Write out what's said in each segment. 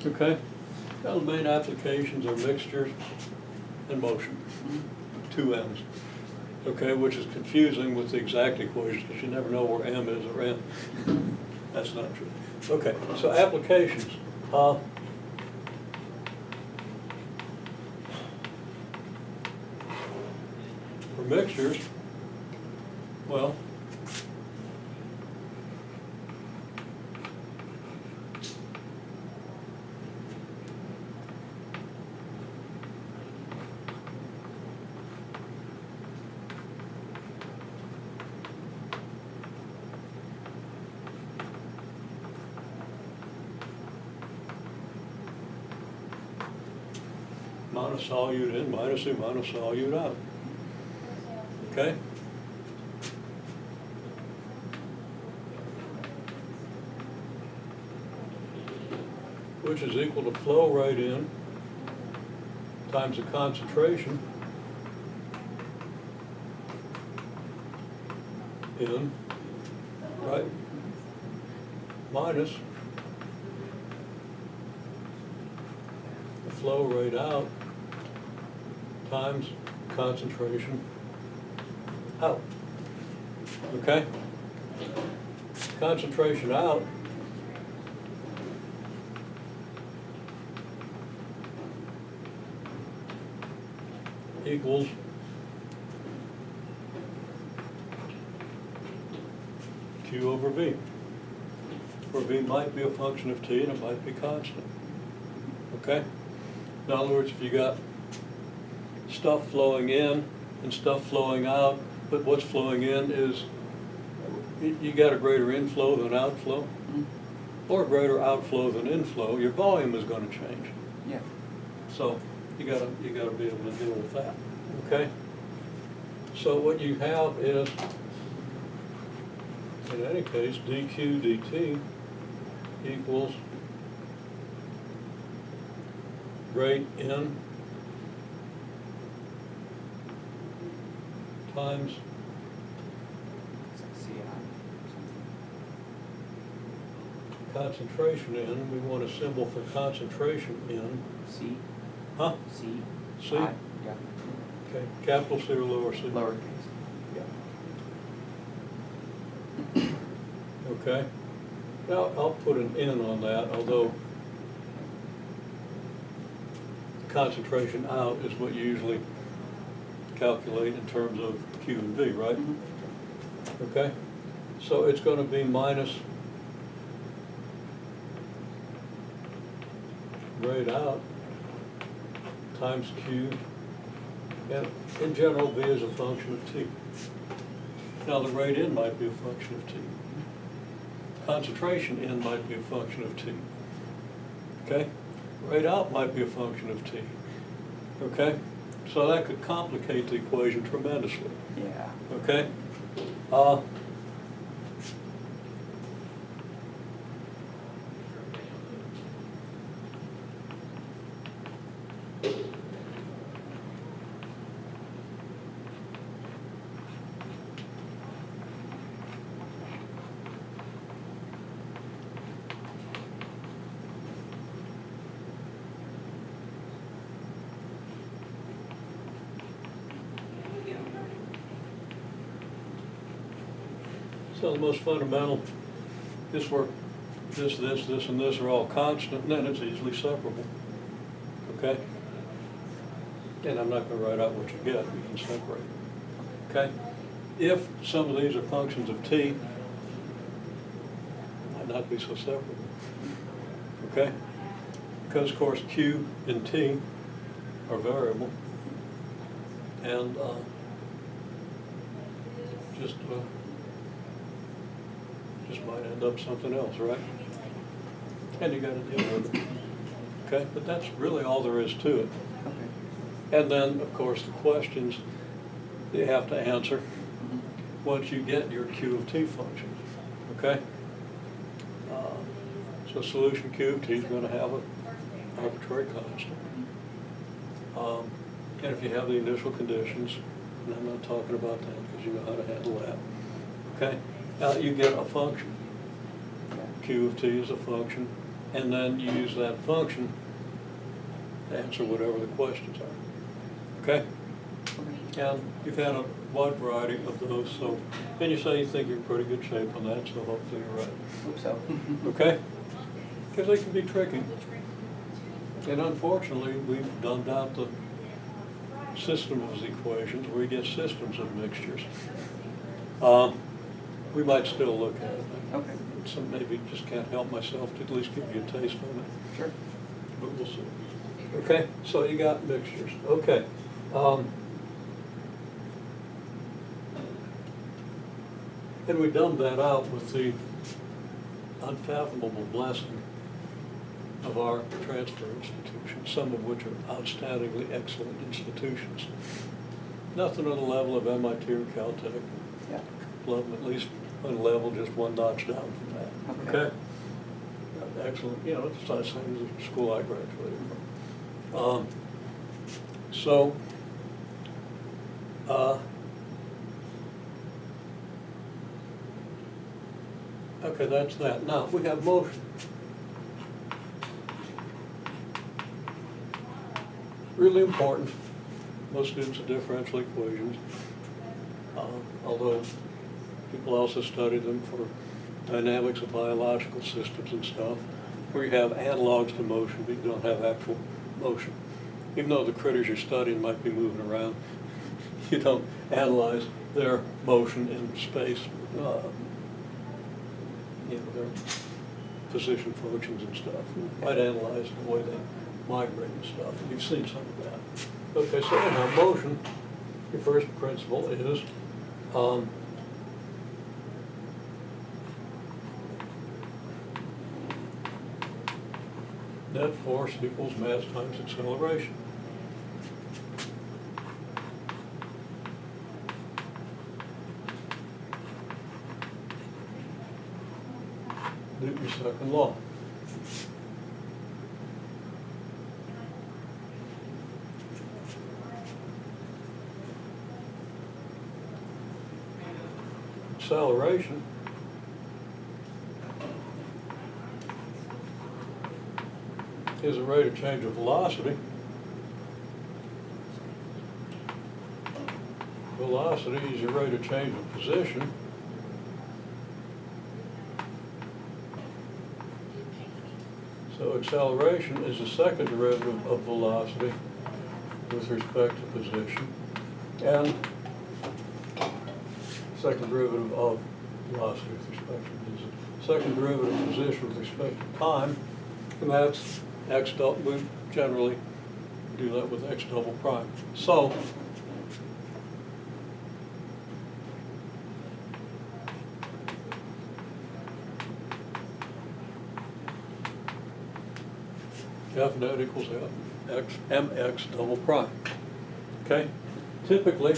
Okay? Now, the main applications are mixtures and motion, two M's. Okay, which is confusing with the exact equation because you never know where M is or N. That's not true. Okay, so applications. For mixtures, well, monosolute in minus a monosolute out. Okay? Which is equal to flow rate in times the concentration in, right, minus the flow rate out times concentration out. Okay? Concentration out equals Q over V, where V might be a function of T and it might be constant. Okay? In other words, if you got stuff flowing in and stuff flowing out, but what's flowing in is, you got a greater inflow than outflow, or a greater outflow than inflow, your volume is going to change. Yeah. So you gotta be able to deal with that. Okay? So what you have is, in any case, dq dt equals rate in times concentration in. We want a symbol for concentration in. C. Huh? C. C? I, yeah. Okay, capital C or lower C? Lowercase. Yeah. Okay. Now, I'll put an N on that, although concentration out is what you usually calculate in terms of Q and V, right? Mm-hmm. Okay? So it's going to be minus rate out times Q, and in general, V is a function of T. Now, the rate in might be a function of T. Concentration in might be a function of T. Okay? Rate out might be a function of T. Okay? So that could complicate the equation tremendously. Yeah. Okay? So the most fundamental, this where this, and this are all constant, and then it's easily separable. Okay? And I'm not going to write out what you get, you can separate. Okay? If some of these are functions of T, might not be so separable. Okay? Because of course Q and T are variable, and just might end up something else, right? And you got to deal with it. Okay, but that's really all there is to it. Okay. And then, of course, the questions you have to answer once you get your Q of T function. Okay? So solution Q of T is going to have an arbitrary constant. And if you have the initial conditions, and I'm not talking about that because you know how to handle that. Okay? Now you get a function. Q of T is a function and then you use that function to answer whatever the questions are. Okay? And you've had a wide variety of those, so, and you say you think you're in pretty good shape on that, so hopefully you're right. Hope so. Okay? Because they can be tricky. And unfortunately, we've dumbed out the system of equations where you get systems of mixtures. We might still look at it. Okay. So maybe just can't help myself to at least give you a taste of it. Sure. But we'll see. Okay, so you got mixtures. Okay. And we dumbed that out with the unfathomable blessing of our transfer institutions, some of which are outstandingly excellent institutions. Nothing on the level of MIT or Caltech. Yeah. Love them at least on a level just one notch down from that. Okay. Excellent, you know, it's the same as the school I graduated from. So, okay, that's that. Now, we have motion. Really important. Most students of differential equations, although people also study them for dynamics of biological systems and stuff, where you have analogs to motion, but you don't have actual motion. Even though the critters you're studying might be moving around, you don't analyze their motion in space, you know, their position functions and stuff. You might analyze the way they migrate and stuff, and you've seen some of that. Okay, so anyhow, motion, your first principle is net force equals mass times acceleration. Newton's second law. Acceleration is a rate of change of velocity. Velocity is your rate of change of position. So acceleration is the second derivative of velocity with respect to position, and second derivative of velocity with respect to position. Second derivative of position with respect to time, and that's x double. We generally do that with x double prime. So F net equals x mx double prime. Okay? Typically,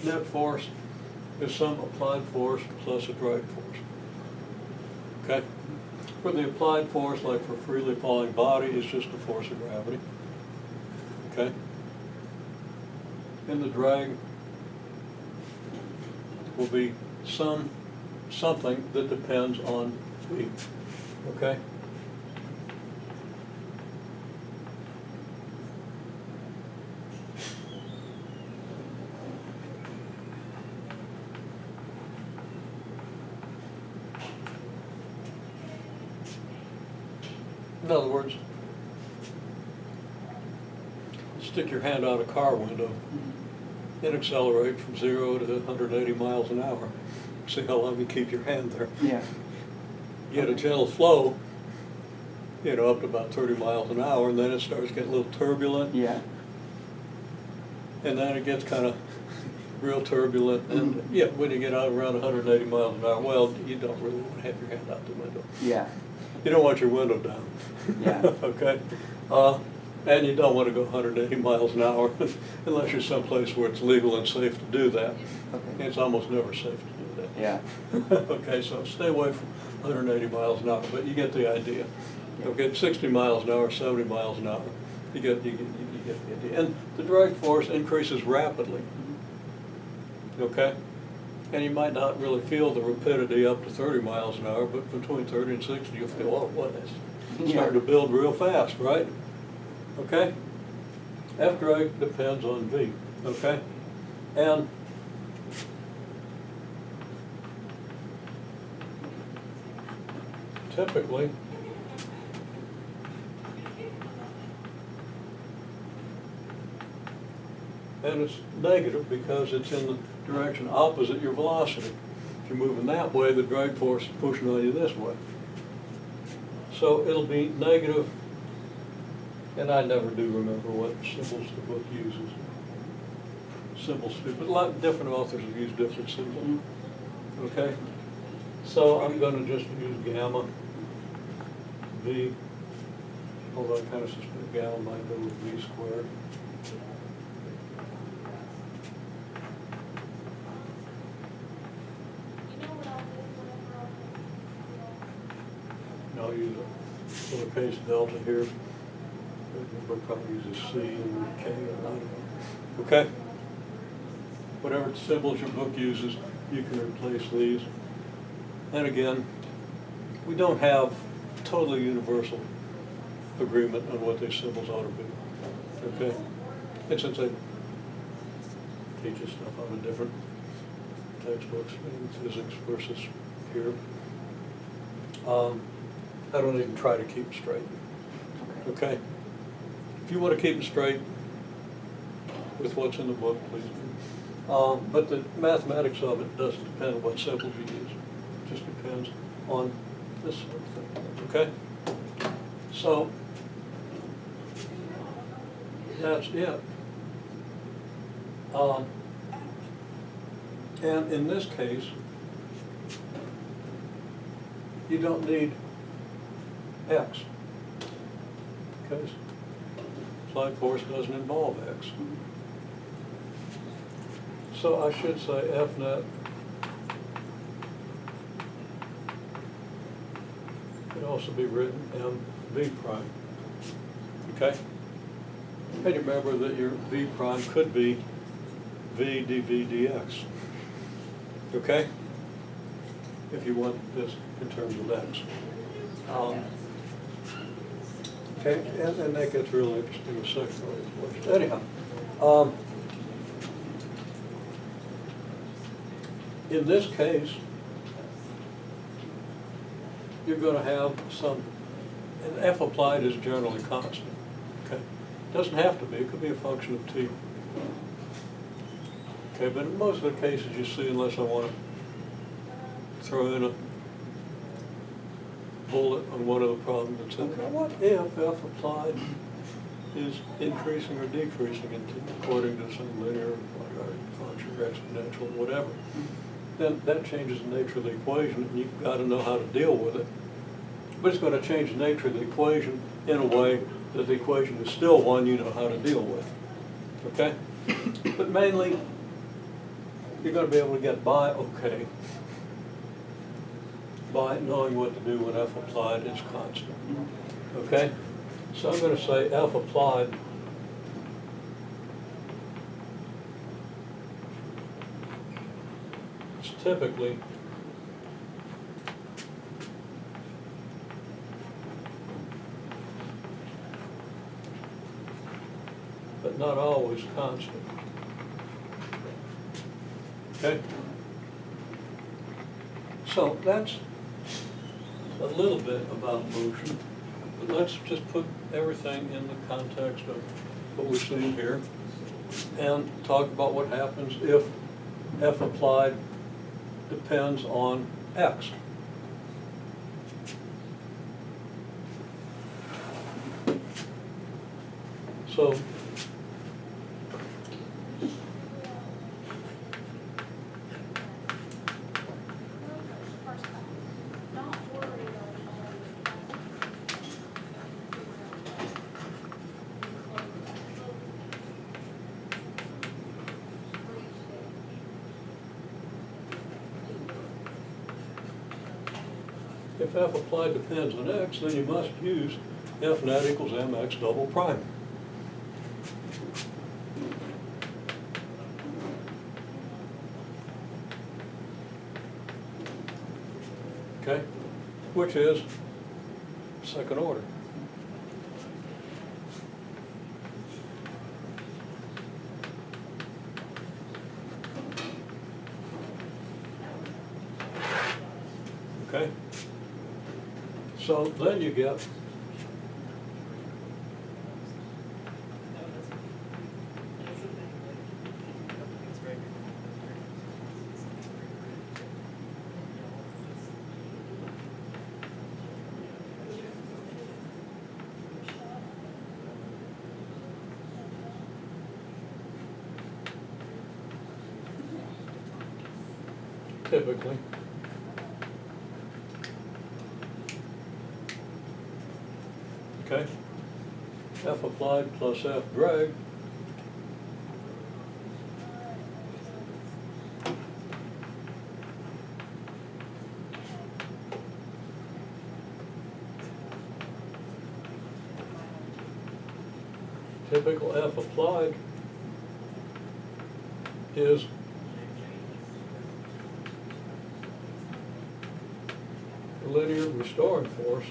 net force is some applied force plus a drag force. Okay? For the applied force, like for freely falling body, is just the force of gravity. Okay? And the drag will be something that depends on V. Okay? In other words, stick your hand out a car window and accelerate from 0 to 180 miles an hour. See how long you keep your hand there. Yeah. You get a gentle flow, you know, up to about 30 miles an hour, and then it starts getting a little turbulent. Yeah. And then it gets kind of real turbulent. And yeah, when you get out around 180 miles an hour, well, you don't really want to have your hand out the window. Yeah. You don't want your window down. Yeah. Okay? And you don't want to go 180 miles an hour unless you're someplace where it's legal and safe to do that. Okay. It's almost never safe to do that. Yeah. Okay, so stay away from 180 miles an hour, but you get the idea. Okay, 60 miles an hour, 70 miles an hour, you get the idea. And the drag force increases rapidly. Okay? And you might not really feel the rapidity up to 30 miles an hour, but between 30 and 60, you'll feel, oh, what is it? Starting to build real fast, right? Okay? F drag depends on V, okay? And typically, and it's negative because it's in the direction opposite your velocity. If you're moving that way, the drag force is pushing on you this way. So it'll be negative, and I never do remember what symbols the book uses. Symbols, but a lot of different authors have used different symbols. Okay? So I'm going to just use gamma, V, although I kind of suspect gamma might go with V squared. And I'll use a lowercase delta here. We'll probably use a C and K, and I don't know. Okay? Whatever symbols your book uses, you can replace these. And again, we don't have totally universal agreement on what these symbols ought to be. Okay? And since I teach us stuff out of different textbooks in physics versus here, I don't even try to keep it straight. Okay? If you want to keep it straight with what's in the book, please do. But the mathematics of it doesn't depend on what symbols you use. It just depends on this sort of thing. Okay? So, that's it. And in this case, you don't need X, because applied force doesn't involve X. So I should say F net could also be written MV prime. Okay? And remember that your V prime could be V dV dx. Okay? If you want this in terms of X. Okay, and that gets really interesting in second order. Anyhow, in this case, you're going to have some, and F applied is generally constant. Okay, doesn't have to be. It could be a function of T. Okay, but in most of the cases you see, unless I want to throw in a bullet on one of the problems that says, what if F applied is increasing or decreasing according to some linear function or exponential or whatever? Then that changes the nature of the equation, and you've got to know how to deal with it. But it's going to change the nature of the equation in a way that the equation is still one you know how to deal with. Okay? But mainly, you're going to be able to get by okay by knowing what to do when F applied is constant. Okay? So I'm going to say F applied is typically but not always constant. Okay? So that's a little bit about motion, but let's just put everything in the context of what we're seeing here and talk about what happens if F applied depends on X. So If F applied depends on X, then you must use F net equals MX double prime. Okay? Which is second order. Okay? So then you get typically okay, F applied plus F drag typical F applied is the linear restoring force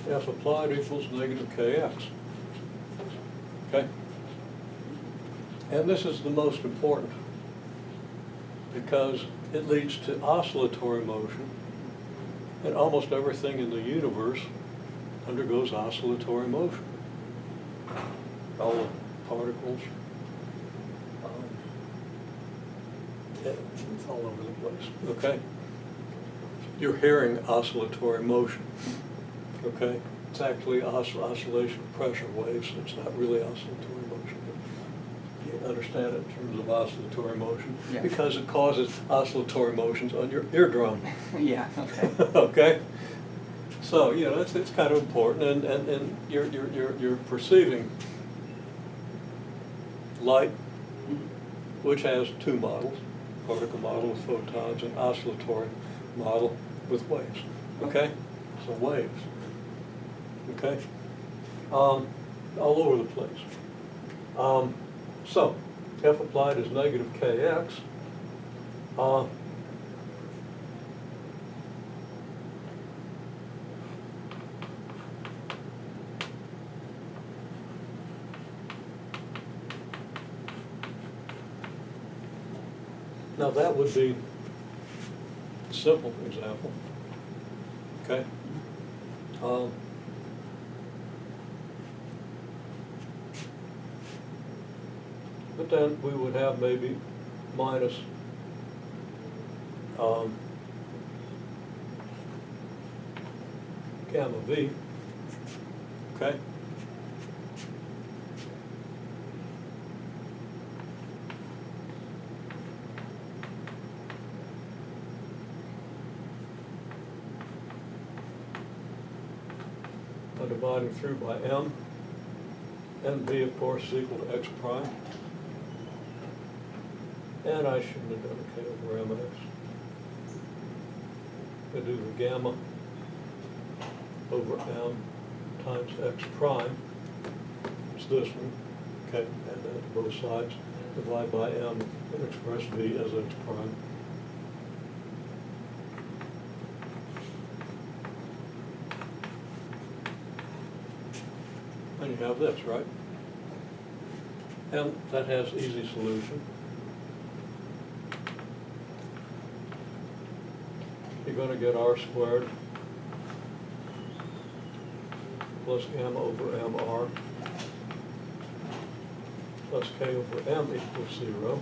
F applied equals negative Kx. Okay? And this is the most important because it leads to oscillatory motion, and almost everything in the universe undergoes oscillatory motion. All the particles, it's all over the place, okay? You're hearing oscillatory motion, okay? It's actually oscillation of pressure waves, it's not really oscillatory motion. You understand it in terms of oscillatory motion? Yeah. Because it causes oscillatory motions on your eardrum. Yeah, okay. Okay? So, you know, it's kind of important, and you're perceiving light, which has two models, particle model with photons and oscillatory model with waves, okay? So waves, okay? All over the place. So, F applied is negative Kx. Now that would be a simple example, okay? But then we would have maybe minus gamma V, okay? By dividing through by M, and V of course is equal to X prime. And I shouldn't have done a K over MX. I do the gamma over M times X prime. It's this one, okay, add that to both sides. Divide by M and express V as X prime. And you have this, right? And that has easy solution. You're going to get R squared plus M over MR plus K over M equals 0.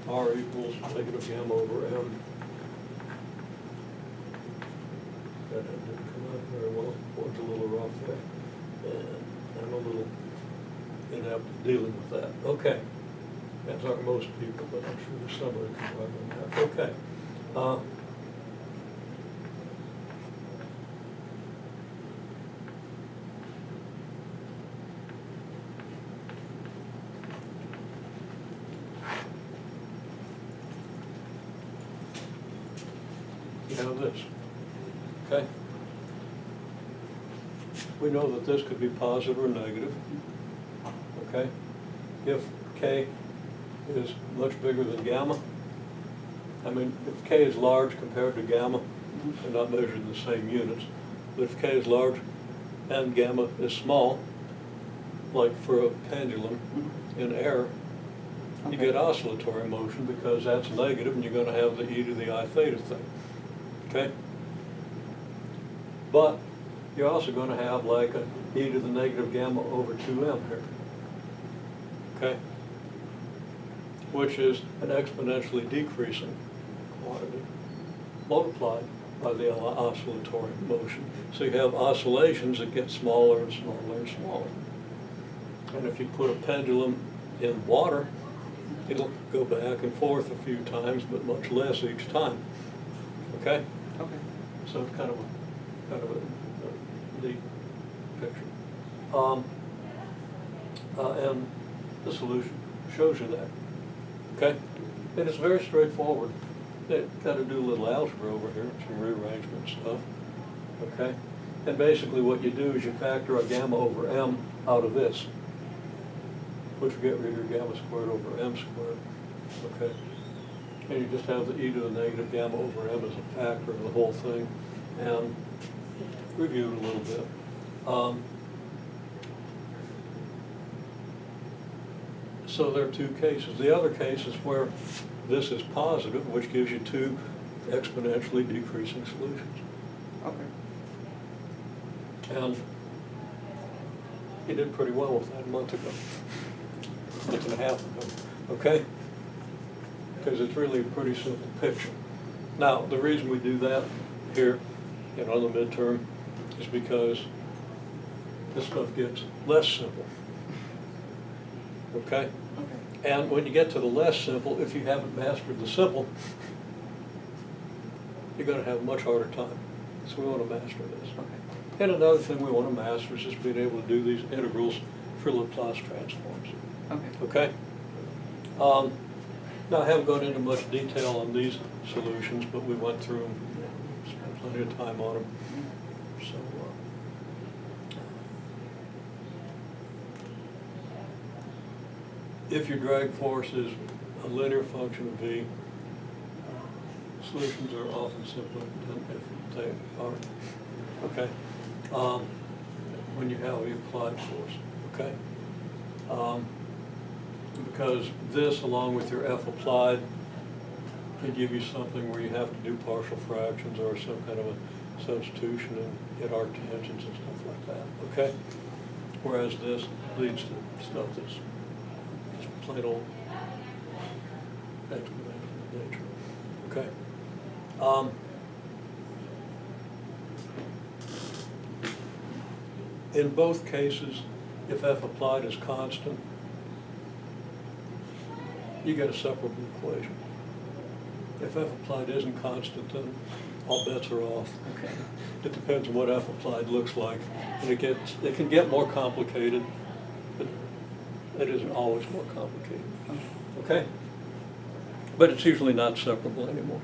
R equals negative gamma over M. That didn't come out very well. Board's a little rough there. And I'm a little inept at dealing with that. Okay. As are most people, but I'm sure there's somebody who can write on that. Okay. have this, okay? We know that this could be positive or negative, okay? If K is much bigger than gamma, I mean, if K is large compared to gamma, they're not measured in the same units, but if K is large and gamma is small, like for a pendulum in air, you Okay. get oscillatory motion because that's negative and you're going to have the e to the I theta thing, okay? But you're also going to have like a e to the negative gamma over 2m here, okay? Which is an exponentially decreasing quantity multiplied by the oscillatory motion. So you have oscillations that get smaller and smaller and smaller. And if you put a pendulum in water, it'll go back and forth a few times, but much less each time. Okay? Okay. So it's kind of a neat picture. And the solution shows you that. Okay? And it's very straightforward. They got to do a little algebra over here, some rearrangement stuff. Okay? And basically what you do is you factor a gamma over m out of this, which will get rid of your gamma squared over m squared. Okay? And you just have the e to the negative gamma over m as a factor of the whole thing, and review it a little bit. So there are two cases. The other case is where this is positive, which gives you two exponentially decreasing solutions. Okay. And you did pretty well with that a month ago, month and a half ago, okay? Because it's really a pretty simple picture. Now, the reason we do that here, you know, the midterm, is because this stuff gets less simple, okay? Okay. And when you get to the less simple, if you haven't mastered the simple, you're going to have a much harder time. So we want to master this. Okay. And another thing we want to master is just being able to do these integrals for Laplace transforms. Okay. Okay? Now, I haven't gone into much detail on these solutions, but we went through them, spent plenty of time on them. So, if your drag force is a linear function of V, solutions are often simpler than if they aren't. Okay? When you have the applied force, okay? Because this, along with your F applied, can give you something where you have to do partial fractions or some kind of a substitution and get arctangents and stuff like that, okay? Whereas this leads to stuff that's just plain old exponential nature, okay? In both cases, if F applied is constant, you get a separable equation. If F applied isn't constant, then all bets are off. Okay. It depends on what F applied looks like. And it can get more complicated, but it isn't always more complicated. Okay? But it's usually not separable anymore.